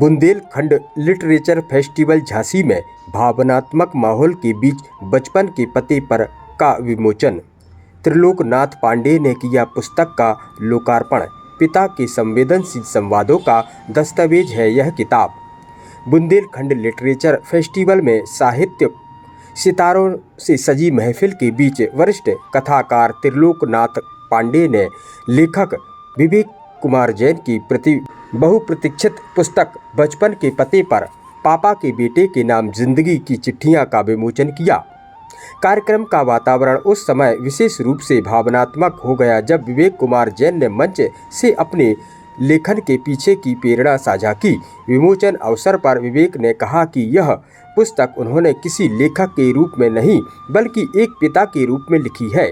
Bundelkhand literature festival Jhansi में भावनात्मक माहौल के बीच बचपन के पते पर का विमोचन। त्रिलोकनाथ पांडे ने किया पुस्तक का लोकार्पण। पिता के संवेदनशील संवादों का दस्तावेज है यह किताब। बुंदेलखंड लिटरेचर फेस्टिवल में साहित्य सितारों से सजी महफिल के बीच वरिष्ठ कथाकार त्रिलोकनाथ पांडे ने लेखक विवेक कुमार जैन की बहुप्रतीक्षित पुस्तक बचपन के पते पर पापा के बेटे के नाम जिंदगी की चिट्ठियां का विमोचन किया। कार्यक्रम का वातावरण उस समय विशेष रूप से भावनात्मक हो गया जब विवेक कुमार जैन ने मंच से अपने लेखन के पीछे की प्रेरणा साझा की। विमोचन अवसर पर विवेक ने कहा कि यह पुस्तक उन्होंने किसी लेखक के रूप में नहीं बल्कि एक पिता के रूप में लिखी है।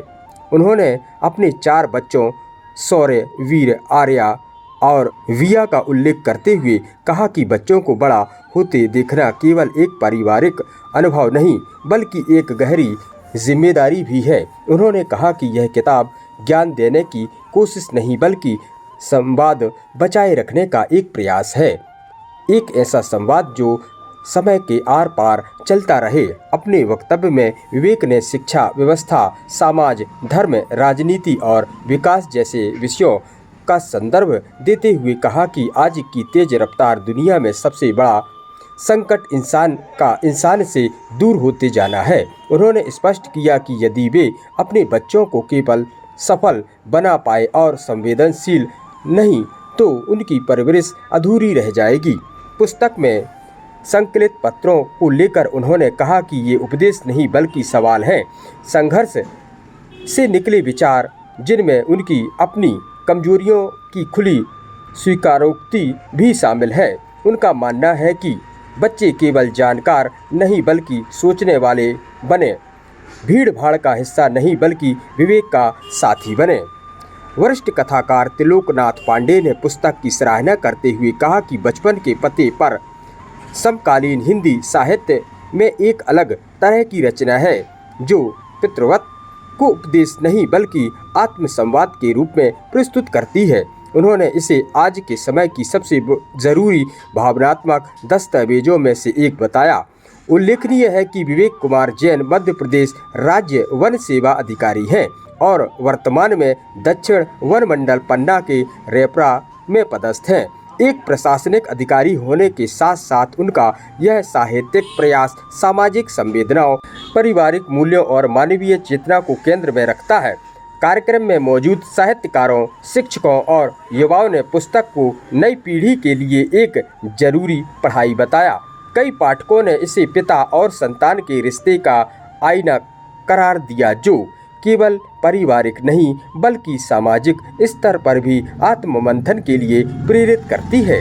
उन्होंने अपने 4 बच्चों शौर्य, वीर, आर्या और विया का उल्लेख करते हुए कहा कि बच्चों को बड़ा होते देखना केवल एक पारिवारिक अनुभव नहीं बल्कि एक गहरी जिम्मेदारी भी है। उन्होंने कहा कि यह किताब ज्ञान देने की कोशिश नहीं बल्कि संवाद बचाए रखने का एक प्रयास है, एक ऐसा संवाद जो समय के आर पार चलता रहे। अपने वक्तव्य में विवेक ने शिक्षा व्यवस्था, समाज, धर्म, राजनीति और विकास जैसे विषयों का संदर्भ देते हुए कहा कि आज की तेज रफ्तार दुनिया में सबसे बड़ा संकट इंसान से दूर होते जाना है। उन्होंने स्पष्ट किया कि यदि वे अपने बच्चों को केवल सफल बना पाए और संवेदनशील नहीं तो उनकी परवरिश अधूरी रह जाएगी। पुस्तक में संकलित पत्रों को लेकर उन्होंने कहा कि ये उपदेश नहीं बल्कि सवाल हैं, संघर्ष से निकले विचार जिनमें उनकी अपनी कमजोरियों की खुली स्वीकारोक्ति भी शामिल है। उनका मानना है कि बच्चे केवल जानकार नहीं बल्कि सोचने वाले बने, भीड़ भाड़ का हिस्सा नहीं बल्कि विवेक का साथी बने। वरिष्ठ कथाकार त्रिलोकनाथ पांडे ने पुस्तक की सराहना करते हुए कहा कि बचपन के पते पर समकालीन हिंदी साहित्य में एक अलग तरह की रचना है जो पितृवत को उपदेश नहीं बल्कि आत्मसंवाद के रूप में प्रस्तुत करती है। उन्होंने इसे आज के समय की सबसे जरूरी भावनात्मक दस्तावेजों में से एक बताया। उल्लेखनीय है कि विवेक कुमार जैन मध्य प्रदेश राज्य वन सेवा अधिकारी हैं और वर्तमान में दक्षिण वन मंडल पन्ना के रेपरा में पदस्थ हैं। एक प्रशासनिक अधिकारी होने के साथ साथ उनका यह साहित्यिक प्रयास सामाजिक संवेदनाओं, पारिवारिक मूल्यों और मानवीय चेतना को केंद्र में रखता है। कार्यक्रम में मौजूद साहित्यकारों, शिक्षकों और युवाओं ने पुस्तक को नई पीढ़ी के लिए एक जरूरी पढ़ाई बताया। कई पाठकों ने इसे पिता और संतान के रिश्ते का आईना करार दिया जो केवल पारिवारिक नहीं बल्कि सामाजिक स्तर पर भी आत्ममंथन के लिए प्रेरित करती है।